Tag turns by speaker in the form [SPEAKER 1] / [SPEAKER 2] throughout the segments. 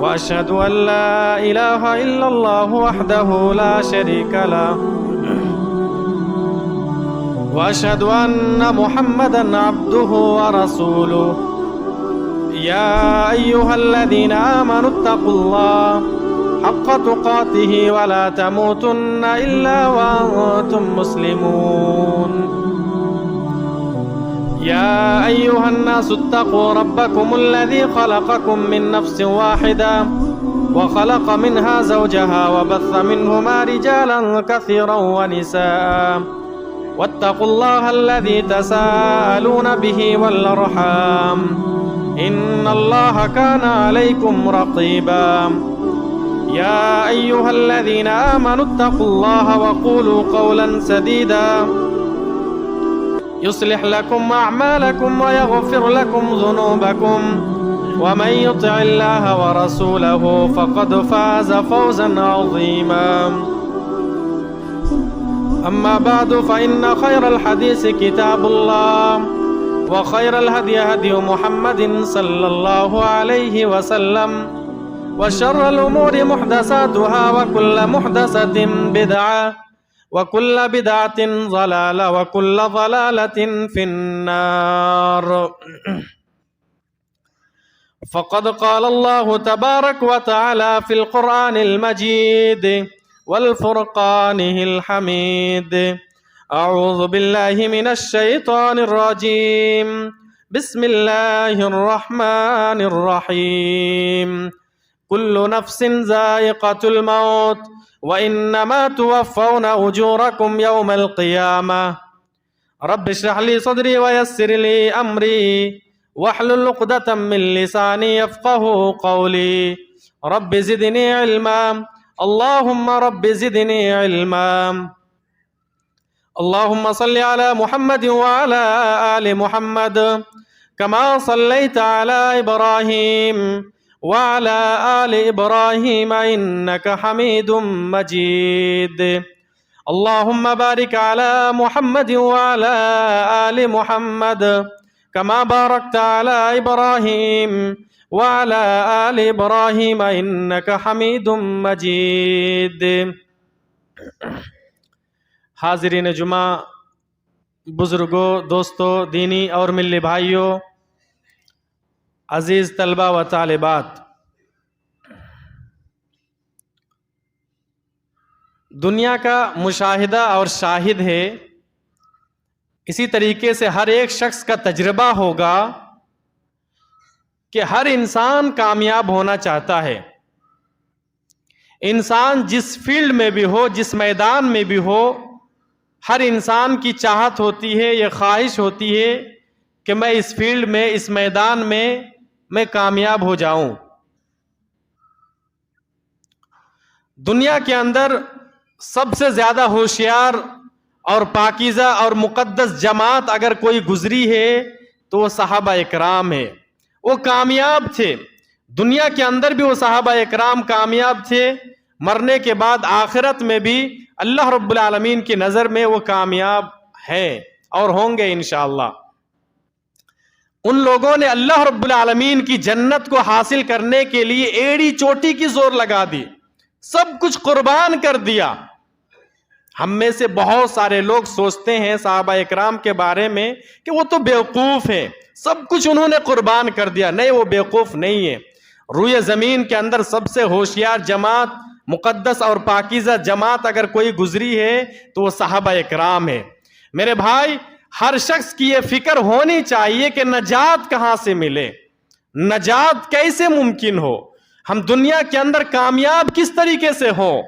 [SPEAKER 1] وأشهد أن لا إله إلا الله وحده لا شريك له وأشهد أن محمدا عبده ورسوله يا أيها الذين آمنوا اتقوا الله حق تقاته ولا تموتن إلا وأنتم مسلمون يا أيها الناس اتقوا ربكم الذي خلقكم من نفس واحدة وخلق منها زوجها وبث منهما رجالا كثيرا ونساء واتقوا الله الذي تساءلون به والأرحام إن الله كان عليكم رقيبا يا أيها الذين آمنوا اتقوا الله وقولوا قولا سديدا يصلح لكم أعمالكم ويغفر لكم ذنوبكم ومن يطع الله ورسوله فقد فاز فوزا عظيما أما بعد فإن خير الحديث كتاب الله وخير الهدي هدي محمد صلى الله عليه وسلم وشر الأمور محدثاتها وكل محدثة بدعة وكل بدعة ضلالة وكل ضلالة في النار فقد قال الله تبارك وتعالى في القرآن المجيد والفرقانه الحميد أعوذ بالله من الشيطان الرجيم بسم الله الرحمن الرحيم كل نفس ذائقة الموت وإنما توفون أجوركم يوم القيامة رب اشرح لي صدري ويسر لي أمري واحلل عقدة من لساني يفقه قولي رب زدني علما اللهم رب زدني علما اللهم صل على محمد وعلى آل محمد كما صليت على إبراهيم وعلى آل إبراهيم إنك حميد مجيد اللهم بارك على محمد وعلى آل محمد كما باركت على إبراهيم وعلى آل إبراهيم إنك حميد مجيد حاضرین جمعہ، بزرگوں، دوستوں، دینی اور ملی بھائیوں، عزیز طلبہ و طالبات، دنیا کا مشاہدہ اور شاہد ہے، اسی طریقے سے ہر ایک شخص کا تجربہ ہوگا کہ ہر انسان کامیاب ہونا چاہتا ہے۔ انسان جس فیلڈ میں بھی ہو، جس میدان میں بھی ہو، ہر انسان کی چاہت ہوتی ہے، یہ خواہش ہوتی ہے کہ میں اس فیلڈ میں، اس میدان میں کامیاب ہو جاؤں۔ دنیا کے اندر سب سے زیادہ ہوشیار اور پاکیزہ اور مقدس جماعت اگر کوئی گزری ہے تو وہ صحابہ اکرام ہے۔ وہ کامیاب تھے، دنیا کے اندر بھی وہ صحابہ اکرام کامیاب تھے، مرنے کے بعد آخرت میں بھی اللہ رب العالمین کی نظر میں وہ کامیاب ہیں اور ہوں گے انشاءاللہ۔ ان لوگوں نے اللہ رب العالمین کی جنت کو حاصل کرنے کے لیے ایڑی چوٹی کی زور لگا دی، سب کچھ قربان کر دیا۔ ہم میں سے بہت سارے لوگ سوچتے ہیں صحابہ اکرام کے بارے میں کہ وہ تو بیوقوف ہیں، سب کچھ انہوں نے قربان کر دیا۔ نہیں، وہ بیوقوف نہیں ہے۔ روئے زمین کے اندر سب سے ہوشیار جماعت، مقدس اور پاکیزہ جماعت اگر کوئی گزری ہے تو وہ صحابہ اکرام ہے۔ میرے بھائی، ہر شخص کی یہ فکر ہونی چاہیے کہ نجات کہاں سے ملے، نجات کیسے ممکن ہو، ہم دنیا کے اندر کامیاب کس طریقے سے ہوں۔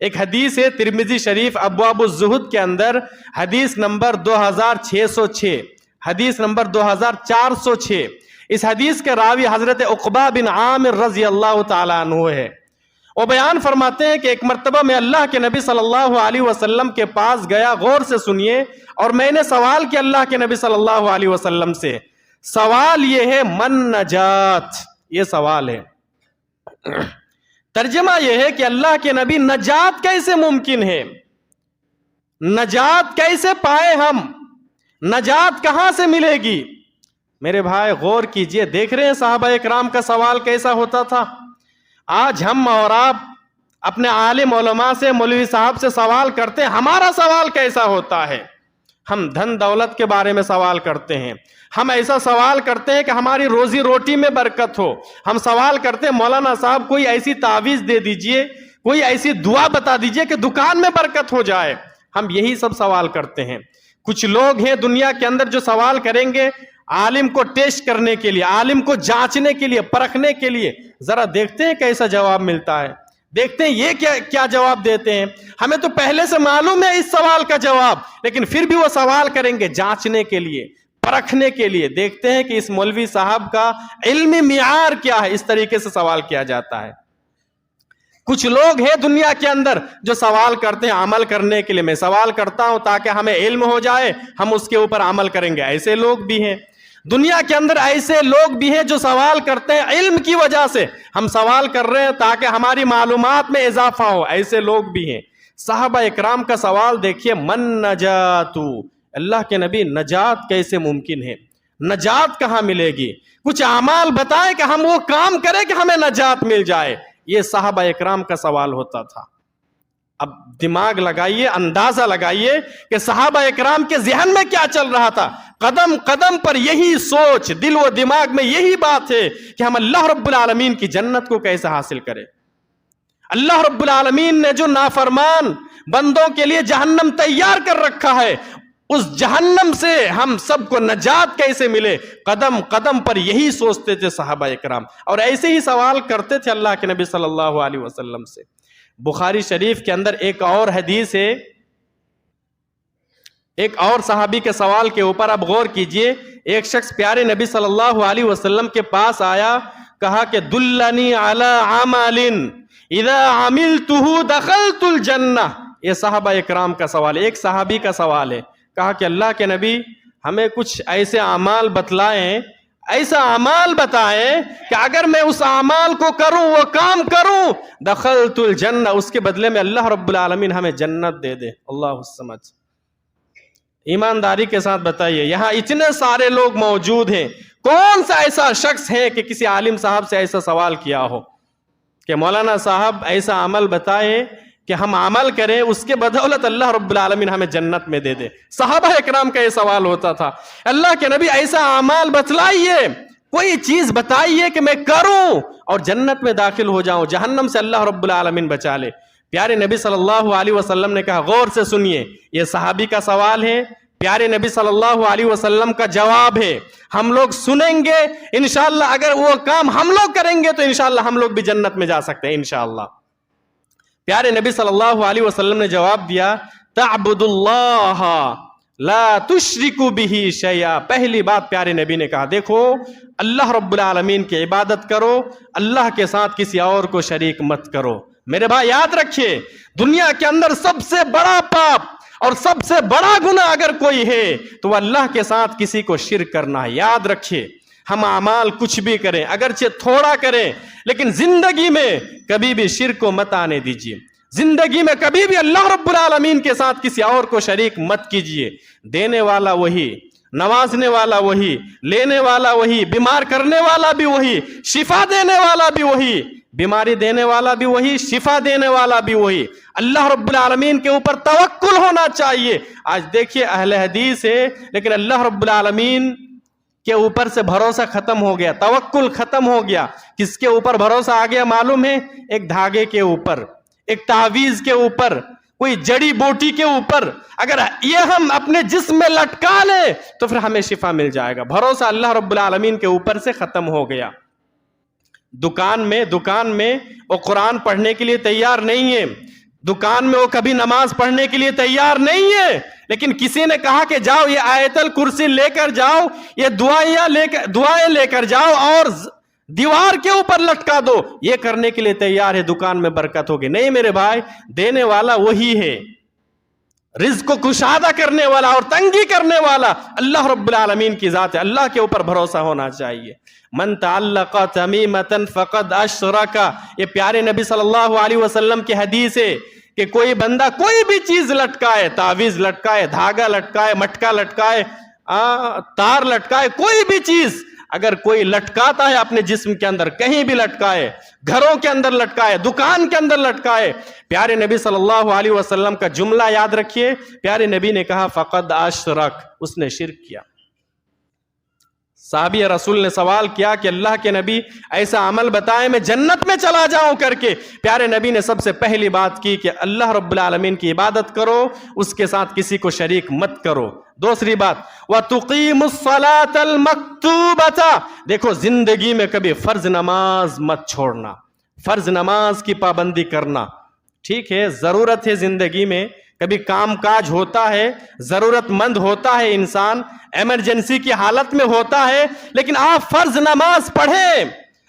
[SPEAKER 1] ایک حدیث ہے ترمذی شریف ابواب الزہد کے اندر، حدیث نمبر 2606، حدیث نمبر 2406۔ اس حدیث کے راوی حضرت عقبہ بن عامر رضی اللہ تعالیٰ عنہ ہے۔ وہ بیان فرماتے ہیں کہ ایک مرتبہ میں اللہ کے نبی صلی اللہ علیہ وسلم کے پاس گیا، غور سے سنیے، اور میں نے سوال کیا اللہ کے نبی صلی اللہ علیہ وسلم سے۔ سوال یہ ہے من نجات، یہ سوال ہے۔ ترجمہ یہ ہے کہ اللہ کے نبی نجات کیسے ممکن ہے، نجات کیسے پائے ہم، نجات کہاں سے ملے گی؟ میرے بھائی غور کیجئے، دیکھ رہے ہیں صحابہ اکرام کا سوال کیسا ہوتا تھا۔ آج ہم اور آپ اپنے عالم علماء سے، مولوی صاحب سے سوال کرتے ہیں، ہمارا سوال کیسا ہوتا ہے؟ ہم دھن دولت کے بارے میں سوال کرتے ہیں، ہم ایسا سوال کرتے ہیں کہ ہماری روزی روٹی میں برکت ہو، ہم سوال کرتے ہیں مولانا صاحب کوئی ایسی تعویذ دے دیجئے، کوئی ایسی دعا بتا دیجئے کہ دکان میں برکت ہو جائے، ہم یہی سب سوال کرتے ہیں۔ کچھ لوگ ہیں دنیا کے اندر جو سوال کریں گے عالم کو ٹیسٹ کرنے کے لیے، عالم کو جانچنے کے لیے، پرکھنے کے لیے، ذرا دیکھتے ہیں کیسا جواب ملتا ہے، دیکھتے ہیں یہ کیا جواب دیتے ہیں۔ ہمیں تو پہلے سے معلوم ہے اس سوال کا جواب، لیکن پھر بھی وہ سوال کریں گے جانچنے کے لیے، پرکھنے کے لیے، دیکھتے ہیں کہ اس مولوی صاحب کا علمی معیار کیا ہے، اس طریقے سے سوال کیا جاتا ہے۔ کچھ لوگ ہیں دنیا کے اندر جو سوال کرتے ہیں عمل کرنے کے لیے، میں سوال کرتا ہوں تاکہ ہمیں علم ہو جائے، ہم اس کے اوپر عمل کریں گے، ایسے لوگ بھی ہیں دنیا کے اندر، ایسے لوگ بھی ہیں جو سوال کرتے ہیں علم کی وجہ سے، ہم سوال کر رہے ہیں تاکہ ہماری معلومات میں اضافہ ہو، ایسے لوگ بھی ہیں۔ صحابہ اکرام کا سوال دیکھیے، من نجات، اللہ کے نبی نجات کیسے ممکن ہے، نجات کہاں ملے گی؟ کچھ اعمال بتائیں کہ ہم وہ کام کریں کہ ہمیں نجات مل جائے، یہ صحابہ اکرام کا سوال ہوتا تھا۔ اب دماغ لگائیے، اندازہ لگائیے کہ صحابہ اکرام کے ذہن میں کیا چل رہا تھا۔ قدم قدم پر یہی سوچ، دل و دماغ میں یہی بات ہے کہ ہم اللہ رب العالمین کی جنت کو کیسے حاصل کریں۔ اللہ رب العالمین نے جو نافرمان بندوں کے لیے جہنم تیار کر رکھا ہے، اس جہنم سے ہم سب کو نجات کیسے ملے، قدم قدم پر یہی سوچتے تھے صحابہ اکرام، اور ایسے ہی سوال کرتے تھے اللہ کے نبی صلی اللہ علیہ وسلم سے۔ بخاری شریف کے اندر ایک اور حدیث ہے، ایک اور صحابی کے سوال کے اوپر آپ غور کیجئے۔ ایک شخص پیارے نبی صلی اللہ علیہ وسلم کے پاس آیا، کہا کہ دلنی علی عمل اذا عملتہ دخلت الجنہ۔ یہ صحابہ اکرام کا سوال ہے، ایک صحابی کا سوال ہے۔ کہا کہ اللہ کے نبی ہمیں کچھ ایسے اعمال بتلائیں، ایسا اعمال بتائیں کہ اگر میں اس اعمال کو کروں، وہ کام کروں، دخلت الجنہ، اس کے بدلے میں اللہ رب العالمین ہمیں جنت دے دے۔ اللہ سمجھ، ایمانداری کے ساتھ بتائیے، یہاں اتنے سارے لوگ موجود ہیں، کون سا ایسا شخص ہے کہ کسی عالم صاحب سے ایسا سوال کیا ہو کہ مولانا صاحب ایسا عمل بتائے کہ ہم عمل کریں، اس کے بدولت اللہ رب العالمین ہمیں جنت میں دے دے؟ صحابہ اکرام کا یہ سوال ہوتا تھا، اللہ کے نبی ایسا اعمال بتلائیے، کوئی چیز بتائیے کہ میں کروں اور جنت میں داخل ہو جاؤں، جہنم سے اللہ رب العالمین بچا لے۔ پیارے نبی صلی اللہ علیہ وسلم نے کہا، غور سے سنیے، یہ صحابی کا سوال ہے، پیارے نبی صلی اللہ علیہ وسلم کا جواب ہے، ہم لوگ سنیں گے، انشاءاللہ اگر وہ کام ہم لوگ کریں گے تو انشاءاللہ ہم لوگ بھی جنت میں جا سکتے ہیں انشاءاللہ۔ پیارے نبی صلی اللہ علیہ وسلم نے جواب دیا، تعبد اللہ لا تشرک بہ شیئا۔ پہلی بات پیارے نبی نے کہا، دیکھو اللہ رب العالمین کی عبادت کرو، اللہ کے ساتھ کسی اور کو شریک مت کرو۔ میرے بھائی یاد رکھیے، دنیا کے اندر سب سے بڑا پاپ اور سب سے بڑا گناہ اگر کوئی ہے تو وہ اللہ کے ساتھ کسی کو شرک کرنا ہے۔ یاد رکھیے، ہم اعمال کچھ بھی کریں، اگرچہ تھوڑا کریں، لیکن زندگی میں کبھی بھی شرک کو مت آنے دیجیے، زندگی میں کبھی بھی اللہ رب العالمین کے ساتھ کسی اور کو شریک مت کیجیے۔ دینے والا وہی، نوازنے والا وہی، لینے والا وہی، بیمار کرنے والا بھی وہی، شفا دینے والا بھی وہی، بیماری دینے والا بھی وہی، شفا دینے والا بھی وہی۔ اللہ رب العالمین کے اوپر توکل ہونا چاہیے۔ آج دیکھیے اہل حدیث ہے لیکن اللہ رب العالمین کے اوپر سے بھروسہ ختم ہو گیا، توکل ختم ہو گیا۔ کس کے اوپر بھروسہ آ گیا معلوم ہے؟ ایک دھاگے کے اوپر، ایک تعویذ کے اوپر، کوئی جڑی بوٹی کے اوپر۔ اگر یہ ہم اپنے جسم میں لٹکا لیں تو پھر ہمیں شفا مل جائے گا۔ بھروسہ اللہ رب العالمین کے اوپر سے ختم ہو گیا۔ دکان میں وہ قرآن پڑھنے کے لیے تیار نہیں ہے، دکان میں وہ کبھی نماز پڑھنے کے لیے تیار نہیں ہے، لیکن کسی نے کہا کہ جاؤ یہ آیت الکرسی لے کر جاؤ، یہ دعائیں لے کر جاؤ اور دیوار کے اوپر لٹکا دو، یہ کرنے کے لیے تیار ہے، دکان میں برکت ہوگی۔ نہیں میرے بھائی، دینے والا وہی ہے، رزق کو کشادہ کرنے والا اور تنگی کرنے والا اللہ رب العالمین کی ذات ہے۔ اللہ کے اوپر بھروسہ ہونا چاہیے۔ من تعلق تمیمۃ فقد اشرک، یہ پیارے نبی صلی اللہ علیہ وسلم کی حدیث ہے کہ کوئی بندہ کوئی بھی چیز لٹکائے، تعویذ لٹکائے، دھاگا لٹکائے، مٹکا لٹکائے، تار لٹکائے، کوئی بھی چیز اگر کوئی لٹکاتا ہے اپنے جسم کے اندر، کہیں بھی لٹکائے، گھروں کے اندر لٹکائے، دکان کے اندر لٹکائے، پیارے نبی صلی اللہ علیہ وسلم کا جملہ یاد رکھیے، پیارے نبی نے کہا فقد اشرک، اس نے شرک کیا۔ صحابی رسول نے سوال کیا کہ اللہ کے نبی ایسا عمل بتائیں میں جنت میں چلا جاؤں کر کے۔ پیارے نبی نے سب سے پہلی بات کی کہ اللہ رب العالمین کی عبادت کرو، اس کے ساتھ کسی کو شریک مت کرو۔ دوسری بات وَتُقِيمُ الصَّلَاةَ الْمَكْتُوبَةَ، دیکھو زندگی میں کبھی فرض نماز مت چھوڑنا، فرض نماز کی پابندی کرنا۔ ٹھیک ہے، ضرورت ہے زندگی میں، کبھی کام کاج ہوتا ہے، ضرورت مند ہوتا ہے انسان، ایمرجنسی کی حالت میں ہوتا ہے، لیکن آپ فرض نماز پڑھیں۔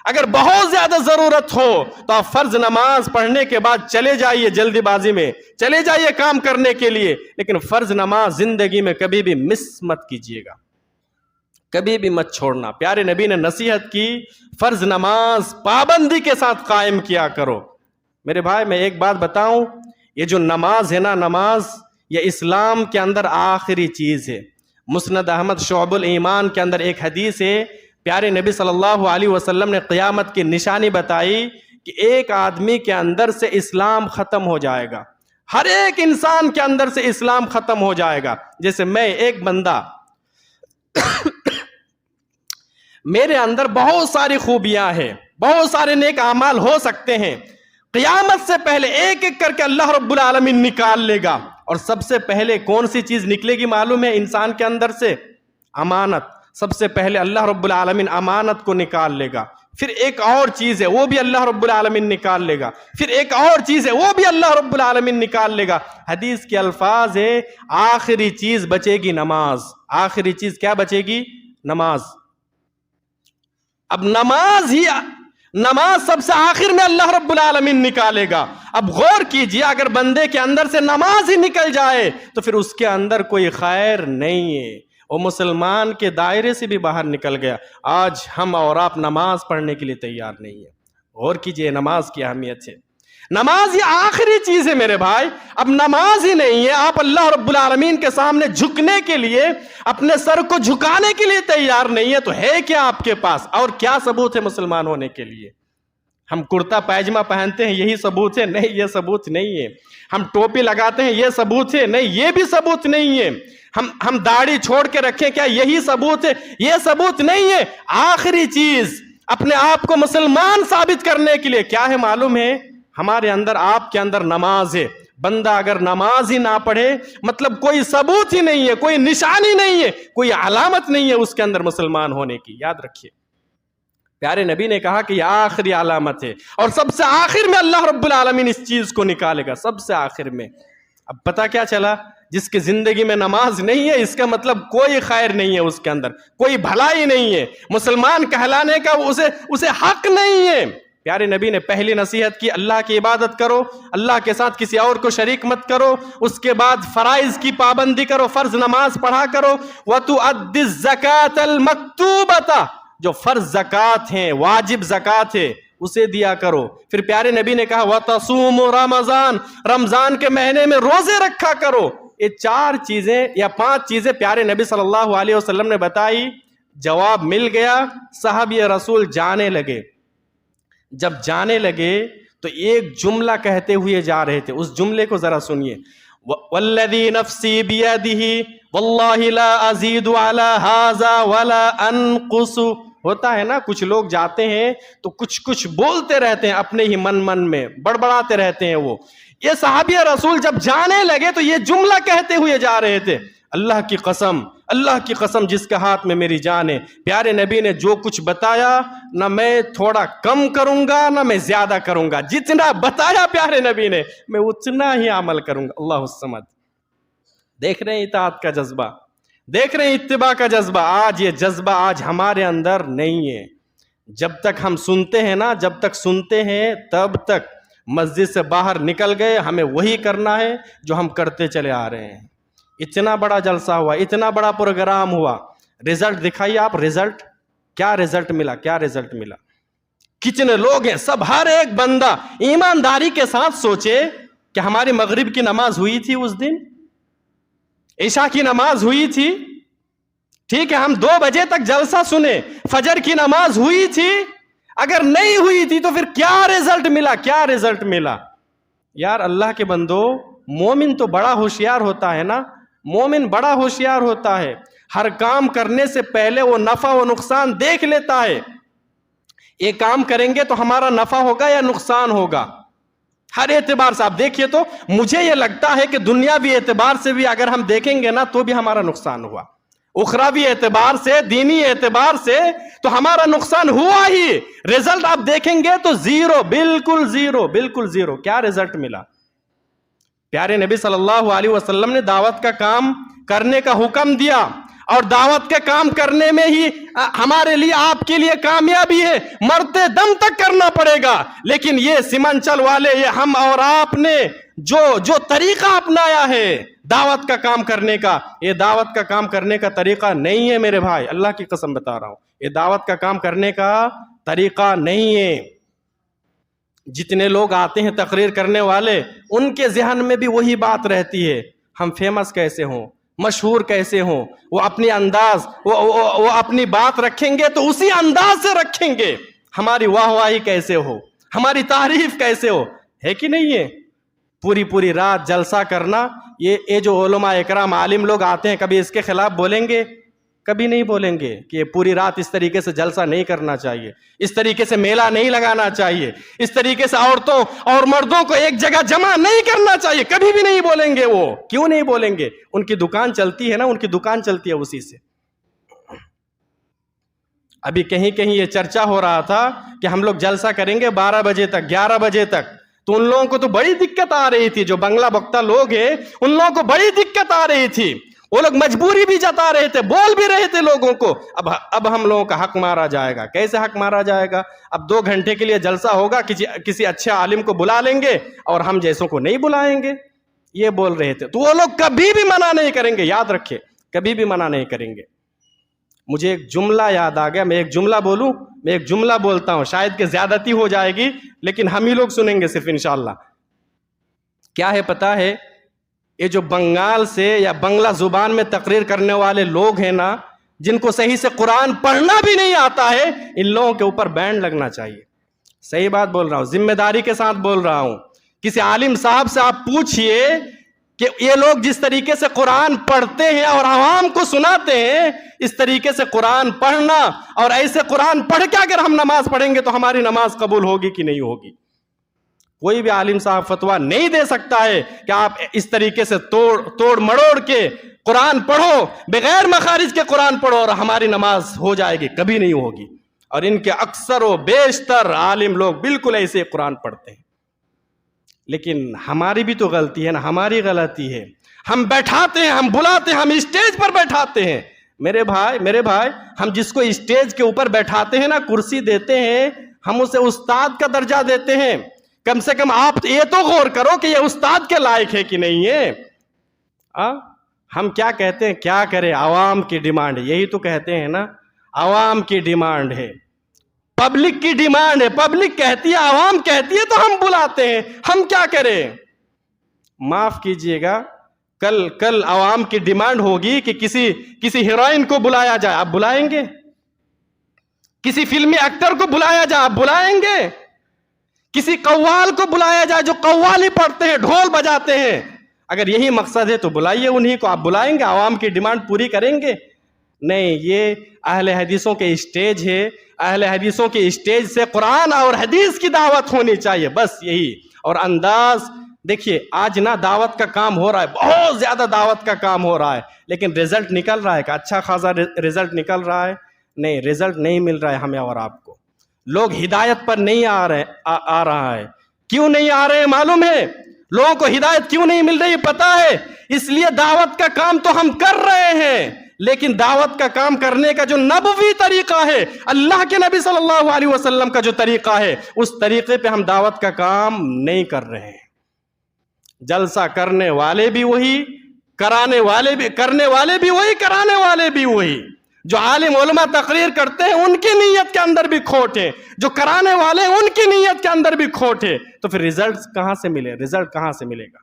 [SPEAKER 1] اگر بہت زیادہ ضرورت ہو تو آپ فرض نماز پڑھنے کے بعد چلے جائیے، جلدی بازی میں چلے جائیے کام کرنے کے لیے، لیکن فرض نماز زندگی میں کبھی بھی مس مت کیجیے گا، کبھی بھی مت چھوڑنا۔ پیارے نبی نے نصیحت کی، فرض نماز پابندی کے ساتھ قائم کیا کرو۔ میرے بھائی میں ایک بات بتاؤں، یہ جو نماز ہے نا، نماز یہ اسلام کے اندر آخری چیز ہے۔ مسند احمد شعب الایمان کے اندر ایک حدیث ہے، پیارے نبی صلی اللہ علیہ وسلم نے قیامت کی نشانی بتائی کہ ایک آدمی کے اندر سے اسلام ختم ہو جائے گا، ہر ایک انسان کے اندر سے اسلام ختم ہو جائے گا۔ جیسے میں ایک بندہ میرے اندر بہت ساری خوبیاں ہیں، بہت سارے نیک اعمال ہو سکتے ہیں، قیامت سے پہلے ایک ایک کر کے اللہ رب العالمین نکال لے گا، اور سب سے پہلے کون سی چیز نکلے گی معلوم ہے انسان کے اندر سے؟ امانت۔ سب سے پہلے اللہ رب العالمین امانت کو نکال لے گا، پھر ایک اور چیز ہے وہ بھی اللہ رب العالمین نکال لے گا، پھر ایک اور چیز ہے وہ بھی اللہ رب العالمین نکال لے گا۔ حدیث کے الفاظ ہے آخری چیز بچے گی نماز۔ آخری چیز کیا بچے گی؟ نماز۔ اب نماز سب سے آخر میں اللہ رب العالمین نکالے گا۔ اب غور کیجئے، اگر بندے کے اندر سے نماز ہی نکل جائے تو پھر اس کے اندر کوئی خیر نہیں ہے، وہ مسلمان کے دائرے سے بھی باہر نکل گیا۔ آج ہم اور آپ نماز پڑھنے کے لیے تیار نہیں ہیں۔ غور کیجئے نماز کی اہمیت ہے۔ نماز یہ آخری چیز ہے میرے بھائی۔ اب نماز ہی نہیں ہے، آپ اللہ رب العالمین کے سامنے جھکنے کے لیے، اپنے سر کو جھکانے کے لیے تیار نہیں ہے، تو ہے کیا آپ کے پاس؟ اور کیا ثبوت ہے مسلمان ہونے کے لیے؟ ہم کرتا پائجمہ پہنتے ہیں، یہی ثبوت ہے؟ نہیں، یہ ثبوت نہیں ہے۔ ہم ٹوپی لگاتے ہیں، یہ ثبوت ہے؟ نہیں، یہ بھی ثبوت نہیں ہے۔ ہم داڑھی چھوڑ کے رکھیں، کیا یہی ثبوت ہے؟ یہ ثبوت نہیں ہے۔ آخری چیز اپنے آپ کو مسلمان ثابت کرنے کے لیے کیا ہے معلوم ہے؟ ہمارے اندر، آپ کے اندر نماز ہے۔ بندہ اگر نماز ہی نہ پڑھے، مطلب کوئی ثبوت ہی نہیں ہے، کوئی نشانی نہیں ہے، کوئی علامت نہیں ہے اس کے اندر مسلمان ہونے کی۔ یاد رکھیے، پیارے نبی نے کہا کہ یہ آخری علامت ہے، اور سب سے آخر میں اللہ رب العالمین اس چیز کو نکالے گا، سب سے آخر میں۔ اب پتہ کیا چلا؟ جس کی زندگی میں نماز نہیں ہے، اس کا مطلب کوئی خیر نہیں ہے اس کے اندر، کوئی بھلائی نہیں ہے، مسلمان کہلانے کا اسے حق نہیں ہے۔ پیارے نبی نے پہلی نصیحت کی، اللہ کی عبادت کرو، اللہ کے ساتھ کسی اور کو شریک مت کرو۔ اس کے بعد فرائض کی پابندی کرو، فرض نماز پڑھا کرو۔ وَتُؤَدِّ الزَّكَاةَ الْمَكْتُوبَةَ، جو فرض زکوٰۃ ہیں، واجب زکوٰۃ ہے، اسے دیا کرو۔ پھر پیارے نبی نے کہا وَتَصُومُ رمضان، رمضان کے مہینے میں روزے رکھا کرو۔ یہ 4 چیزیں یا 5 چیزیں پیارے نبی صلی اللہ علیہ وسلم نے بتائی۔ جواب مل گیا، صحابی رسول جانے لگے۔ جب جانے لگے تو ایک جملہ کہتے ہوئے جا رہے تھے، اس جملے کو ذرا سنیے۔ وَالَّذِي نَفْسِي بِيَدِهِ وَاللَّهِ لَا أَزِيدُ عَلَى هَذَا وَلَا أَنْقُصُ۔ ہوتا ہے نا، کچھ لوگ جاتے ہیں تو کچھ بولتے رہتے ہیں اپنے ہی من میں، بڑبڑاتے رہتے ہیں۔ وہ یہ صحابی رسول جب جانے لگے تو یہ جملہ کہتے ہوئے جا رہے تھے، اللہ کی قسم، اللہ کی قسم جس کے ہاتھ میں میری جان ہے، پیارے نبی نے جو کچھ بتایا، نہ میں تھوڑا کم کروں گا نہ میں زیادہ کروں گا، جتنا بتایا پیارے نبی نے میں اتنا ہی عمل کروں گا۔ اللہ الصمد۔ دیکھ رہے ہیں اطاعت کا جذبہ، دیکھ رہے ہیں اتباع کا جذبہ۔ آج یہ جذبہ آج ہمارے اندر نہیں ہے۔ جب تک ہم سنتے ہیں نا، جب تک سنتے ہیں تب تک مسجد سے باہر نکل گئے ہمیں وہی کرنا ہے جو ہم کرتے چلے آ رہے ہیں۔ اتنا بڑا جلسہ ہوا، اتنا بڑا پروگرام ہوا، رزلٹ دکھائیے آپ، رزلٹ کیا رزلٹ ملا؟ کیا رزلٹ ملا؟ کتنے لوگ ہیں؟ سب، ہر ایک بندہ ایمانداری کے ساتھ سوچے کہ ہماری مغرب کی نماز ہوئی تھی اس دن، عشاء کی نماز ہوئی تھی، ٹھیک ہے ہم 2 بجے تک جلسہ سنے, فجر کی نماز ہوئی تھی, اگر نہیں ہوئی تھی تو پھر کیا رزلٹ ملا, کیا رزلٹ ملا؟ یار اللہ کے بندو, مومن تو بڑا ہوشیار ہوتا ہے نا, مومن بڑا ہوشیار ہوتا ہے, ہر کام کرنے سے پہلے وہ نفع و نقصان دیکھ لیتا ہے. یہ کام کریں گے تو ہمارا نفع ہوگا یا نقصان ہوگا, ہر اعتبار سے. آپ دیکھیے تو مجھے یہ لگتا ہے کہ دنیاوی اعتبار سے بھی اگر ہم دیکھیں گے نا تو بھی ہمارا نقصان ہوا, اخروی اعتبار سے, دینی اعتبار سے تو ہمارا نقصان ہوا ہی. رزلٹ آپ دیکھیں گے تو زیرو, بالکل زیرو, بالکل زیرو. کیا رزلٹ ملا؟ پیارے نبی صلی اللہ علیہ وسلم نے دعوت کا کام کرنے کا حکم دیا, اور دعوت کے کام کرنے میں ہی ہمارے لیے, آپ کے لیے کامیابی ہے, مرتے دم تک کرنا پڑے گا. لیکن یہ سیمنچل والے, یہ ہم اور آپ نے جو طریقہ اپنایا ہے دعوت کا کام کرنے کا, یہ دعوت کا کام کرنے کا طریقہ نہیں ہے میرے بھائی, اللہ کی قسم بتا رہا ہوں, یہ دعوت کا کام کرنے کا طریقہ نہیں ہے. جتنے لوگ آتے ہیں تقریر کرنے والے, ان کے ذہن میں بھی وہی بات رہتی ہے, ہم فیمس کیسے ہوں, مشہور کیسے ہوں. وہ اپنی انداز, وہ اپنی بات رکھیں گے تو اسی انداز سے رکھیں گے. ہماری واہ واہی کیسے ہو, ہماری تعریف کیسے ہو, ہے کہ نہیں ہے؟ پوری رات جلسہ کرنا, یہ جو علماء اکرام عالم لوگ آتے ہیں, کبھی اس کے خلاف بولیں گے؟ کبھی نہیں بولیں گے کہ پوری رات اس طریقے سے جلسہ نہیں کرنا چاہیے, اس طریقے سے میلہ نہیں لگانا چاہیے, اس طریقے سے عورتوں اور مردوں کو ایک جگہ جمع نہیں کرنا چاہیے, کبھی بھی نہیں بولیں گے. وہ کیوں نہیں بولیں گے؟ ان کی دکان چلتی ہے نا, ان کی دکان چلتی ہے اسی سے. ابھی کہیں یہ چرچا ہو رہا تھا کہ ہم لوگ جلسہ کریں گے 12 بجے تک, 11 بجے تک, تو ان لوگوں کو تو بڑی دقت آ رہی تھی, جو بنگلہ بکتا لوگ ہیں ان لوگوں کو بڑی دقت آ رہی تھی. وہ لوگ مجبوری بھی جتا رہے تھے, بول بھی رہے تھے لوگوں کو, اب ہم لوگوں کا حق مارا جائے گا. کیسے حق مارا جائے گا؟ اب 2 گھنٹے کے لیے جلسہ ہوگا, کسی اچھے عالم کو بلا لیں گے اور ہم جیسوں کو نہیں بلائیں گے, یہ بول رہے تھے. تو وہ لوگ کبھی بھی منع نہیں کریں گے, یاد رکھے, کبھی بھی منع نہیں کریں گے. مجھے ایک جملہ یاد آ گیا, میں ایک جملہ بولوں, میں ایک جملہ بولتا ہوں, شاید کہ زیادتی ہو جائے گی لیکن ہم ہی لوگ سنیں گے صرف انشاءاللہ. کیا ہے پتہ ہے؟ یہ جو بنگال سے یا بنگلہ زبان میں تقریر کرنے والے لوگ ہیں نا, جن کو صحیح سے قرآن پڑھنا بھی نہیں آتا ہے, ان لوگوں کے اوپر بین لگنا چاہیے. صحیح بات بول رہا ہوں, ذمہ داری کے ساتھ بول رہا ہوں. کسی عالم صاحب سے آپ پوچھئے کہ یہ لوگ جس طریقے سے قرآن پڑھتے ہیں اور عوام کو سناتے ہیں, اس طریقے سے قرآن پڑھنا, اور ایسے قرآن پڑھ کے اگر ہم نماز پڑھیں گے تو ہماری نماز قبول ہوگی کہ نہیں ہوگی؟ کوئی بھی عالم صاحب فتویٰ نہیں دے سکتا ہے کہ آپ اس طریقے سے توڑ مڑوڑ کے قرآن پڑھو, بغیر مخارج کے قرآن پڑھو اور ہماری نماز ہو جائے گی, کبھی نہیں ہوگی. اور ان کے اکثر و بیشتر عالم لوگ بالکل ایسے قرآن پڑھتے ہیں. لیکن ہماری بھی تو غلطی ہے نا, ہماری غلطی ہے. ہم بیٹھاتے ہیں, ہم بلاتے ہیں, ہم اسٹیج پر بیٹھاتے ہیں. میرے بھائی, ہم جس کو اسٹیج کے اوپر بیٹھاتے ہیں نا, کرسی دیتے ہیں, ہم اسے استاد کا درجہ دیتے ہیں. کم سے کم آپ یہ تو غور کرو کہ یہ استاد کے لائق ہے کہ نہیں ہے. ہم کیا کہتے ہیں, کیا کریں, عوام کی ڈیمانڈ, یہی تو کہتے ہیں نا, عوام کی ڈیمانڈ ہے, پبلک کی ڈیمانڈ ہے. پبلک کہتی ہے, عوام کہتی ہے تو ہم بلاتے ہیں. ہم کیا کریں؟ معاف کیجئے گا, کل عوام کی ڈیمانڈ ہوگی کہ کسی ہیروئن کو بلایا جائے, آپ بلائیں گے؟ کسی فلمی ایکٹر کو بلایا جائے, آپ بلائیں گے؟ کسی قوال کو بلایا جائے جو قوالی پڑھتے ہیں, ڈھول بجاتے ہیں, اگر یہی مقصد ہے تو بلائیے انہی کو. آپ بلائیں گے؟ عوام کی ڈیمانڈ پوری کریں گے؟ نہیں, یہ اہل حدیثوں کے اسٹیج ہے. اہل حدیثوں کے اسٹیج سے قرآن اور حدیث کی دعوت ہونی چاہیے, بس یہی. اور انداز دیکھیے, آج نا دعوت کا کام ہو رہا ہے, بہت زیادہ دعوت کا کام ہو رہا ہے, لیکن رزلٹ نکل رہا ہے کہ اچھا خاصا رزلٹ نکل رہا ہے؟ نہیں, رزلٹ نہیں مل رہا ہے ہمیں اور آپ کو. لوگ ہدایت پر نہیں آ رہا ہے. کیوں نہیں آ رہے معلوم ہے؟ لوگوں کو ہدایت کیوں نہیں مل رہی پتا ہے؟ اس لیے دعوت کا کام تو ہم کر رہے ہیں, لیکن دعوت کا کام کرنے کا جو نبوی طریقہ ہے, اللہ کے نبی صلی اللہ علیہ وسلم کا جو طریقہ ہے, اس طریقے پہ ہم دعوت کا کام نہیں کر رہے ہیں. جلسہ کرنے والے بھی وہی, کرنے والے بھی وہی, کرانے والے بھی وہی. جو عالم علماء تقریر کرتے ہیں ان کی نیت کے اندر بھی کھوٹ ہے, جو کرانے والے ان کی نیت کے اندر بھی کھوٹ ہے. تو پھر رزلٹ کہاں سے ملے گا؟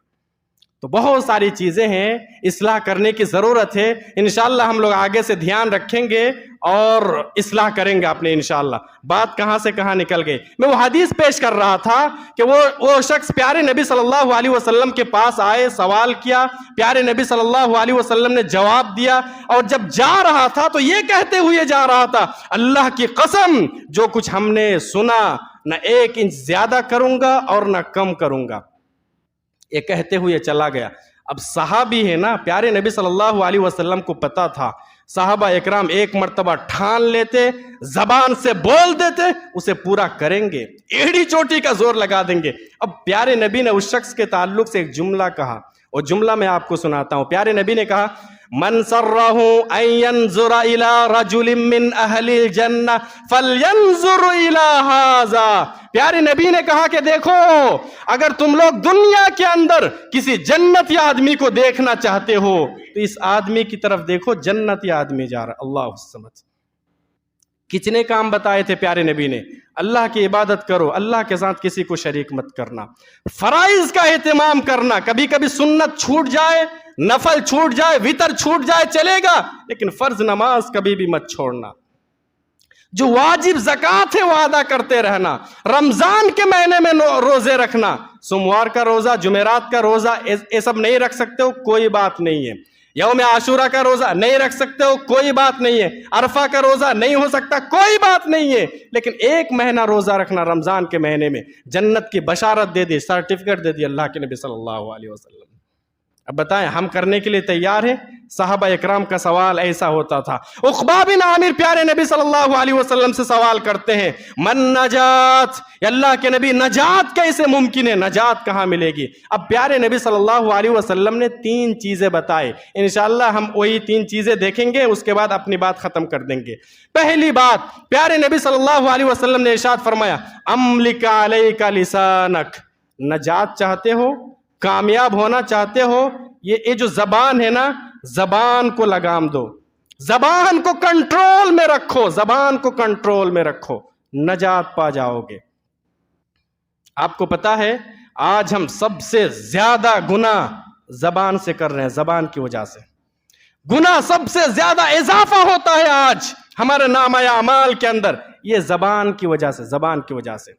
[SPEAKER 1] تو بہت ساری چیزیں ہیں اصلاح کرنے کی ضرورت ہے. انشاءاللہ ہم لوگ آگے سے دھیان رکھیں گے اور اصلاح کریں گے اپنے انشاءاللہ. بات کہاں سے کہاں نکل گئی. میں وہ حدیث پیش کر رہا تھا کہ وہ شخص پیارے نبی صلی اللہ علیہ وسلم کے پاس آئے, سوال کیا, پیارے نبی صلی اللہ علیہ وسلم نے جواب دیا, اور جب جا رہا تھا تو یہ کہتے ہوئے جا رہا تھا, اللہ کی قسم جو کچھ ہم نے سنا نہ 1 انچ زیادہ کروں گا اور نہ کم کروں گا. یہ کہتے ہوئے چلا گیا. اب صحابی ہے نا, پیارے نبی صلی اللہ علیہ وسلم کو پتا تھا صحابہ اکرام ایک مرتبہ ٹھان لیتے, زبان سے بول دیتے, اسے پورا کریں گے, ایڑی چوٹی کا زور لگا دیں گے. اب پیارے نبی نے اس شخص کے تعلق سے ایک جملہ کہا, وہ جملہ میں آپ کو سناتا ہوں. پیارے نبی نے کہا, من سرہ ان ينظر الى رجل من اہل الجنہ فلینظر الى ھذا. پیارے نبی نے کہا کہ دیکھو, اگر تم لوگ دنیا کے اندر کسی جنتی آدمی کو دیکھنا چاہتے ہو تو اس آدمی کی طرف دیکھو, جنتی آدمی جا رہا. اللہ سمجھ. کتنے کام بتائے تھے پیارے نبی نے. اللہ کی عبادت کرو, اللہ کے ساتھ کسی کو شریک مت کرنا, فرائض کا اہتمام کرنا, کبھی کبھی سنت چھوٹ جائے, نفل چھوٹ جائے, وتر چھوٹ جائے چلے گا, لیکن فرض نماز کبھی بھی مت چھوڑنا. جو واجب زکوٰۃ ہے وہ ادا کرتے رہنا, رمضان کے مہینے میں روزے رکھنا, سوموار کا روزہ, جمعرات کا روزہ, یہ سب نہیں رکھ سکتے ہو کوئی بات نہیں ہے. یوم عاشورہ کا روزہ نہیں رکھ سکتے ہو کوئی بات نہیں ہے. عرفہ کا روزہ نہیں ہو سکتا کوئی بات نہیں ہے, لیکن 1 مہینہ روزہ رکھنا رمضان کے مہینے میں, جنت کی بشارت دے دی, سرٹیفکیٹ دے دی اللہ کے نبی صلی اللہ علیہ وسلم. اب بتائیں ہم کرنے کے لیے تیار ہیں؟ صحابہ اکرام کا سوال ایسا ہوتا تھا. عقبہ بن عامر پیارے نبی صلی اللہ علیہ وسلم سے سوال کرتے ہیں, من نجات, اللہ کے نبی نجات کیسے ممکن ہے, نجات کہاں ملے گی؟ اب پیارے نبی صلی اللہ علیہ وسلم نے 3 چیزیں بتائے. انشاءاللہ ہم وہی 3 چیزیں دیکھیں گے, اس کے بعد اپنی بات ختم کر دیں گے. پہلی بات, پیارے نبی صلی اللہ علیہ وسلم نے ارشاد فرمایا, املک علیک لسانک. نجات چاہتے ہو, کامیاب ہونا چاہتے ہو, یہ جو زبان ہے نا, زبان کو لگام دو, زبان کو کنٹرول میں رکھو, زبان کو کنٹرول میں رکھو, نجات پا جاؤ گے. آپ کو پتا ہے آج ہم سب سے زیادہ گناہ زبان سے کر رہے ہیں, زبان کی وجہ سے گناہ سب سے زیادہ اضافہ ہوتا ہے آج ہمارے نامہ اعمال کے اندر, یہ زبان کی وجہ سے, زبان کی وجہ سے.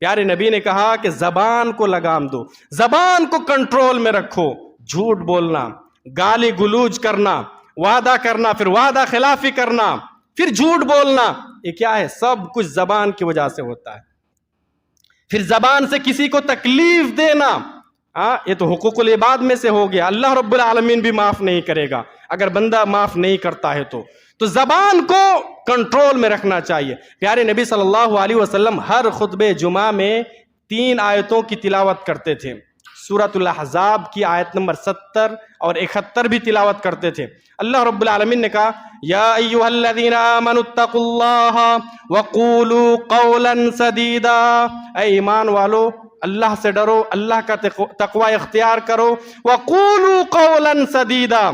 [SPEAKER 1] پیارے نبی نے کہا کہ زبان کو لگام دو, زبان کو کنٹرول میں رکھو. جھوٹ بولنا, گالی گلوچ کرنا, وعدہ کرنا, پھر وعدہ خلافی کرنا, پھر جھوٹ بولنا, یہ کیا ہے؟ سب کچھ زبان کی وجہ سے ہوتا ہے. پھر زبان سے کسی کو تکلیف دینا, یہ تو حقوق العباد میں سے ہو گیا. اللہ رب العالمین بھی معاف نہیں کرے گا اگر بندہ معاف نہیں کرتا ہے. تو زبان کو کنٹرول میں رکھنا چاہیے. پیارے نبی صلی اللہ علیہ وسلم ہر خطبہ جمعہ میں 3 آیتوں کی تلاوت کرتے تھے. سورۃ الاحزاب کی آیت نمبر 70 اور 71 بھی تلاوت کرتے تھے. اللہ رب العالمین نے کہا, یا ایھا الذین آمنوا اتقوا اللہ وقولوا قولا سدیدا. اے ایمان والو, اللہ سے ڈرو, اللہ کا تقوی اختیار کرو. وقولوا قولا سدیدا,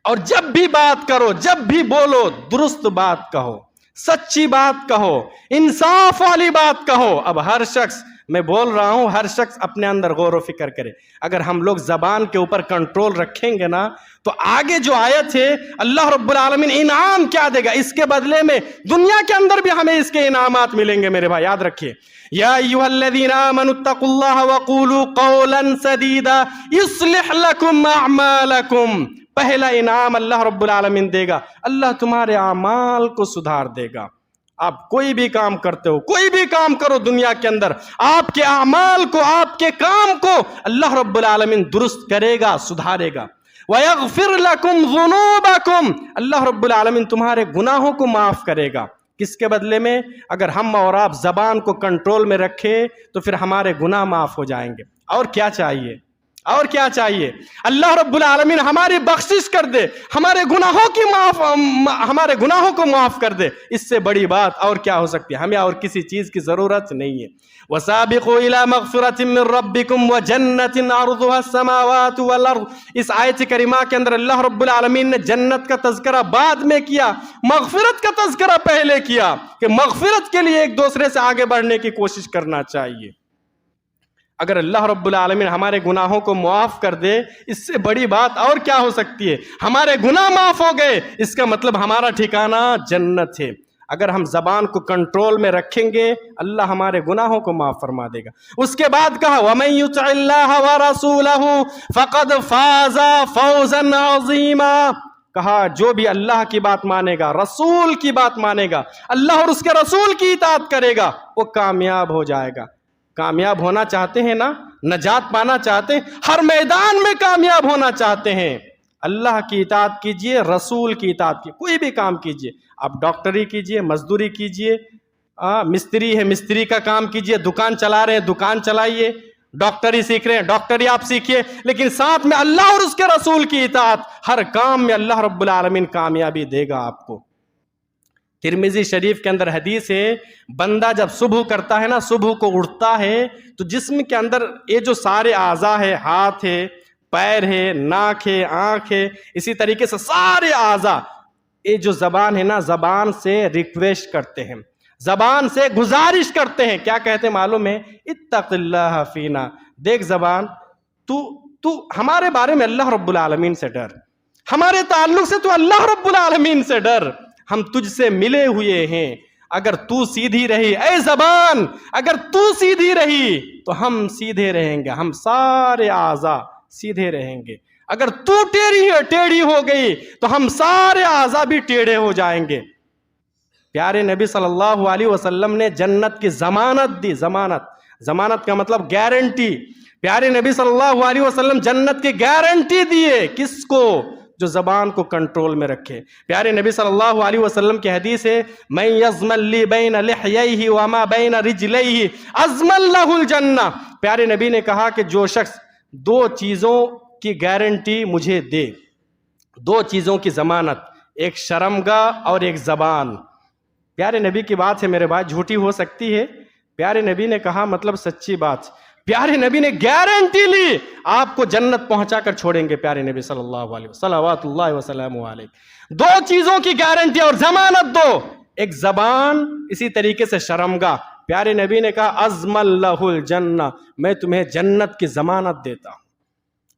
[SPEAKER 1] اور جب بھی بات کرو, جب بھی بولو, درست بات کہو, سچی بات کہو, انصاف والی بات کہو. اب ہر شخص, میں بول رہا ہوں, ہر شخص اپنے اندر غور و فکر کرے. اگر ہم لوگ زبان کے اوپر کنٹرول رکھیں گے نا, تو آگے جو آیت ہے اللہ رب العالمین انعام کیا دے گا, اس کے بدلے میں دنیا کے اندر بھی ہمیں اس کے انعامات ملیں گے. میرے بھائی یاد رکھیے, یا ایھا الذین آمنوا اتقوا اللہ وقولوا قولا سدیدا یصلح لکم اعمالکم. پہلا انعام اللہ رب العالمین دے گا, اللہ تمہارے اعمال کو سدھار دے گا. آپ کوئی بھی کام کرتے ہو, کوئی بھی کام کرو دنیا کے اندر, آپ کے اعمال کو, آپ کے کام کو اللہ رب العالمین درست کرے گا, سدھارے گا. وَيَغْفِرْ لَكُمْ ذُنُوبَكُمْ. اللہ رب العالمین تمہارے گناہوں کو معاف کرے گا. کس کے بدلے میں؟ اگر ہم اور آپ زبان کو کنٹرول میں رکھے تو پھر ہمارے گناہ معاف ہو جائیں گے. اور کیا چاہیے, اور کیا چاہیے؟ اللہ رب العالمین ہماری بخشش کر دے, ہمارے گناہوں کو معاف کر دے. اس سے بڑی بات اور کیا ہو سکتی ہے؟ ہمیں اور کسی چیز کی ضرورت نہیں ہے. وَسَابِقُوا إِلَى مَغْفِرَةٍ مِّن رَّبِّكُمْ وَجَنَّةٍ عَرْضُهَا السَّمَاوَاتُ وَالْأَرْضُ. اس آیت کریمہ کے اندر اللہ رب العالمین نے جنت کا تذکرہ بعد میں کیا, مغفرت کا تذکرہ پہلے کیا, کہ مغفرت کے لیے ایک دوسرے سے آگے بڑھنے کی کوشش کرنا چاہیے. اگر اللہ رب العالمین ہمارے گناہوں کو معاف کر دے، اس سے بڑی بات اور کیا ہو سکتی ہے؟ ہمارے گناہ معاف ہو گئے، اس کا مطلب ہمارا ٹھکانہ جنت ہے۔ اگر ہم زبان کو کنٹرول میں رکھیں گے، اللہ ہمارے گناہوں کو معاف فرما دے گا۔ اس کے بعد کہا وَمَن يُطِعِ اللَّهَ وَرَسُولَهُ فَقَدْ فَازَ فَوْزًا عَظِيمًا، کہا جو بھی اللہ کی بات مانے گا، رسول کی بات مانے گا، اللہ اور اس کے رسول کی اطاعت کرے گا، وہ کامیاب ہو جائے گا۔ کامیاب ہونا چاہتے ہیں نا، نجات پانا چاہتے ہیں، ہر میدان میں کامیاب ہونا چاہتے ہیں، اللہ کی اطاعت کیجئے، رسول کی اطاعت کیجئے، کوئی بھی کام کیجئے، آپ ڈاکٹری کیجئے، مزدوری کیجئے، مستری ہے مستری کا کام کیجئے، دکان چلا رہے ہیں دکان چلائیے، ڈاکٹری سیکھ رہے ہیں ڈاکٹری آپ سیکھیے، لیکن ساتھ میں اللہ اور اس کے رسول کی اطاعت، ہر کام میں اللہ رب العالمین کامیابی دے گا آپ کو۔ ترمذی شریف کے اندر حدیث ہے، بندہ جب صبح کرتا ہے نا، صبح کو اٹھتا ہے تو جسم کے اندر یہ جو سارے اعضاء ہے، ہاتھ ہے، پیر ہے، ناک ہے، آنکھ ہے، اسی طریقے سے سارے اعضاء، یہ جو زبان ہے نا، زبان سے ریکویسٹ کرتے ہیں، زبان سے گزارش کرتے ہیں، کیا کہتے ہیں معلوم ہے؟ اتق اللہ فینا، دیکھ زبان، تو ہمارے بارے میں اللہ رب العالمین سے ڈر، ہمارے تعلق سے تو اللہ رب العالمین سے ڈر، ہم تجھ سے ملے ہوئے ہیں، اگر تو سیدھی رہی، اے زبان اگر تو سیدھی رہی تو ہم سیدھے رہیں گے، ہم سارے اعضاء سیدھے رہیں گے، اگر تو ٹیڑھی ہو گئی تو ہم سارے اعضاء بھی ٹیڑھے ہو جائیں گے۔ پیارے نبی صلی اللہ علیہ وسلم نے جنت کی ضمانت دی، ضمانت کا مطلب گارنٹی، پیارے نبی صلی اللہ علیہ وسلم جنت کی گارنٹی دیے، کس کو؟ جو زبان کو کنٹرول میں رکھے۔ پیارے نبی صلی اللہ علیہ وسلم کی حدیث ہے، مَن یضمن لی بین لحییہ وما بین رجلیہ اضمن لہ الجنہ، پیارے نبی نے کہا کہ جو شخص دو چیزوں کی گارنٹی مجھے دے، دو چیزوں کی ضمانت، ایک شرمگاہ اور ایک زبان۔ پیارے نبی کی بات ہے میرے بھائی، جھوٹی ہو سکتی ہے، پیارے نبی نے کہا مطلب سچی بات، پیارے نبی نے گارنٹی لی، آپ کو جنت پہنچا کر چھوڑیں گے پیارے نبی صلی اللہ علیہ وسلم، صلوات اللہ وسلم علیہ۔ دو چیزوں کی گارنٹی اور ضمانت دو، ایک زبان، اسی طریقے سے شرمگاہ۔ پیارے نبی نے کہا اضمن لہ الجنہ، میں تمہیں جنت کی ضمانت دیتا ہوں۔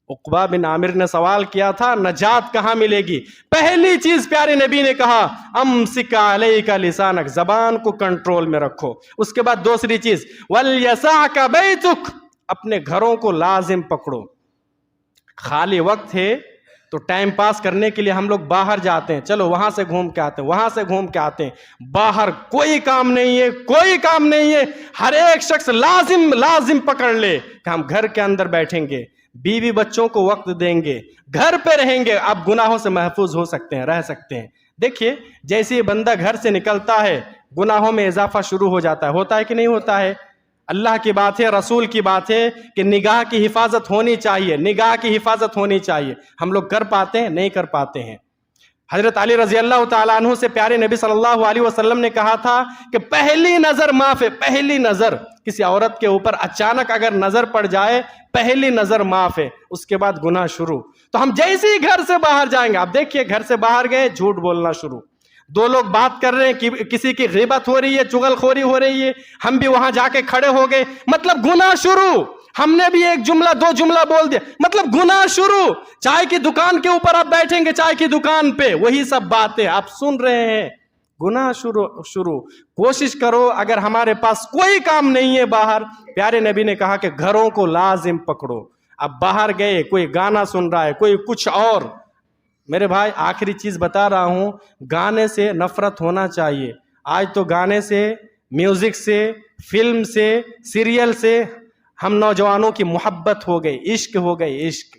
[SPEAKER 1] عقبہ بن عامر نے سوال کیا تھا نجات کہاں ملے گی؟ پہلی چیز پیارے نبی نے کہا امسک علیک لسانک، زبان کو کنٹرول میں رکھو۔ اس کے بعد دوسری چیز ولیسعک بیتک، اپنے گھروں کو لازم پکڑو۔ خالی وقت ہے تو ٹائم پاس کرنے کے لیے ہم لوگ باہر جاتے ہیں، چلو وہاں سے گھوم کے آتے ہیں، وہاں سے گھوم کے آتے ہیں، باہر کوئی کام نہیں ہے، کوئی کام نہیں ہے۔ ہر ایک شخص لازم پکڑ لے کہ ہم گھر کے اندر بیٹھیں گے، بیوی بچوں کو وقت دیں گے، گھر پہ رہیں گے، آپ گناہوں سے محفوظ ہو سکتے ہیں، رہ سکتے ہیں۔ دیکھیے جیسے بندہ گھر سے نکلتا ہے گناہوں میں اضافہ شروع ہو جاتا ہے کہ نہیں ہوتا ہے؟ اللہ کی بات ہے، رسول کی بات ہے کہ نگاہ کی حفاظت ہونی چاہیے، نگاہ کی حفاظت ہونی چاہیے۔ ہم لوگ کر پاتے ہیں؟ نہیں کر پاتے ہیں۔ حضرت علی رضی اللہ تعالیٰ عنہ سے پیارے نبی صلی اللہ علیہ وسلم نے کہا تھا کہ پہلی نظر معاف ہے، پہلی نظر کسی عورت کے اوپر اچانک اگر نظر پڑ جائے، پہلی نظر معاف ہے، اس کے بعد گناہ شروع۔ تو ہم جیسے ہی گھر سے باہر جائیں گے، آپ دیکھیے گھر سے باہر گئے، جھوٹ بولنا شروع، دو لوگ بات کر رہے ہیں، کسی کی غیبت ہو رہی ہے، چغل خوری ہو رہی ہے، ہم بھی وہاں جا کے کھڑے ہو گئے، مطلب گناہ شروع۔ ہم نے بھی ایک جملہ دو جملہ بول دیا، مطلب گناہ شروع۔ چائے کی دکان کے اوپر آپ بیٹھیں گے، چائے کی دکان پہ وہی سب باتیں آپ سن رہے ہیں، گناہ شروع۔ کوشش کرو اگر ہمارے پاس کوئی کام نہیں ہے باہر، پیارے نبی نے کہا کہ گھروں کو لازم پکڑو۔ اب باہر گئے، کوئی گانا سن رہا ہے، کوئی کچھ اور۔ میرے بھائی آخری چیز بتا رہا ہوں، گانے سے نفرت ہونا چاہیے۔ آج تو گانے سے، میوزک سے، فلم سے، سیریل سے ہم نوجوانوں کی محبت ہو گئی، عشق ہو گئی، عشق۔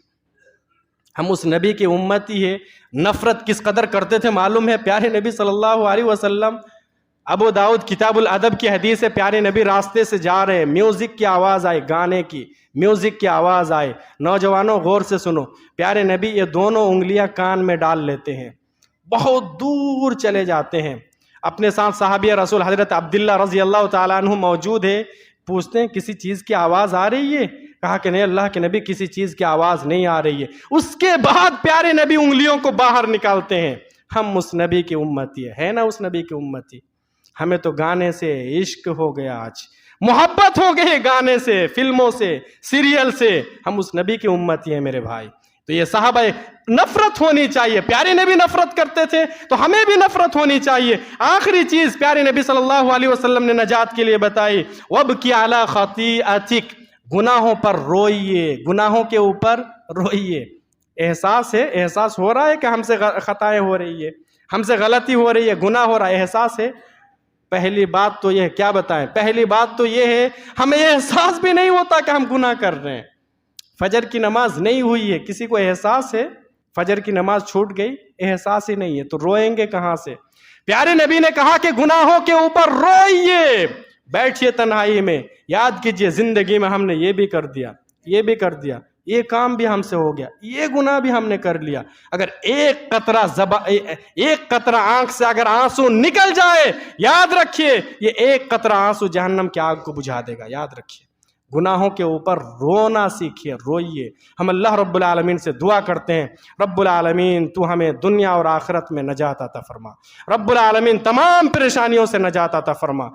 [SPEAKER 1] ہم اس نبی کی امتی ہے، نفرت کس قدر کرتے تھے معلوم ہے؟ پیارے نبی صلی اللہ علیہ وسلم، ابو داؤد کتاب الادب کی حدیث ہے، پیارے نبی راستے سے جا رہے، میوزک کی آواز آئی، گانے کی، میوزک کی آواز آئے، نوجوانوں غور سے سنو، پیارے نبی یہ دونوں انگلیاں کان میں ڈال لیتے ہیں، بہت دور چلے جاتے ہیں۔ اپنے ساتھ صحابی رسول حضرت عبداللہ رضی اللہ تعالیٰ عنہ موجود ہے، پوچھتے ہیں کسی چیز کی آواز آ رہی ہے؟ کہا کہ نہیں اللہ کے نبی کسی چیز کی آواز نہیں آ رہی ہے۔ اس کے بعد پیارے نبی انگلیوں کو باہر نکالتے ہیں۔ ہم اس نبی کی امتی ہے نا، اس نبی کی امتی۔ ہمیں تو گانے سے عشق ہو گیا، آج محبت ہو گئی گانے سے، فلموں سے، سیریل سے، ہم اس نبی کی امتی ہیں میرے بھائی۔ تو یہ صحابہ نفرت ہونی چاہیے، پیارے نبی نفرت کرتے تھے تو ہمیں بھی نفرت ہونی چاہیے۔ آخری چیز پیارے نبی صلی اللہ علیہ وسلم نے نجات کے لیے بتائی، وَابْكِ عَلَىٰ خَطِيئَتِكَ، گناہوں پر روئیے، گناہوں کے اوپر روئیے۔ احساس ہے، احساس ہو رہا ہے کہ ہم سے خطائیں ہو رہی ہے، ہم سے غلطی ہو رہی ہے، گناہ ہو رہا ہے، احساس ہے۔ پہلی بات تو یہ کیا بتائیں، پہلی بات تو یہ ہے ہمیں احساس بھی نہیں ہوتا کہ ہم گناہ کر رہے ہیں۔ فجر کی نماز نہیں ہوئی ہے، کسی کو احساس ہے فجر کی نماز چھوٹ گئی؟ احساس ہی نہیں ہے، تو روئیں گے کہاں سے؟ پیارے نبی نے کہا کہ گناہوں کے اوپر روئیے، بیٹھیے تنہائی میں، یاد کیجئے زندگی میں ہم نے یہ بھی کر دیا، یہ بھی کر دیا، یہ کام بھی ہم سے ہو گیا، یہ گناہ بھی ہم نے کر لیا۔ اگر ایک قطرہ آنکھ سے اگر آنسو نکل جائے، یاد رکھیے یہ ایک قطرہ آنسو جہنم کی آگ کو بجھا دے گا، یاد رکھیے۔ گناہوں کے اوپر رونا سیکھیے، روئیے۔ ہم اللہ رب العالمین سے دعا کرتے ہیں، رب العالمین تو ہمیں دنیا اور آخرت میں نجات عطا فرما، رب العالمین تمام پریشانیوں سے نجات عطا فرما۔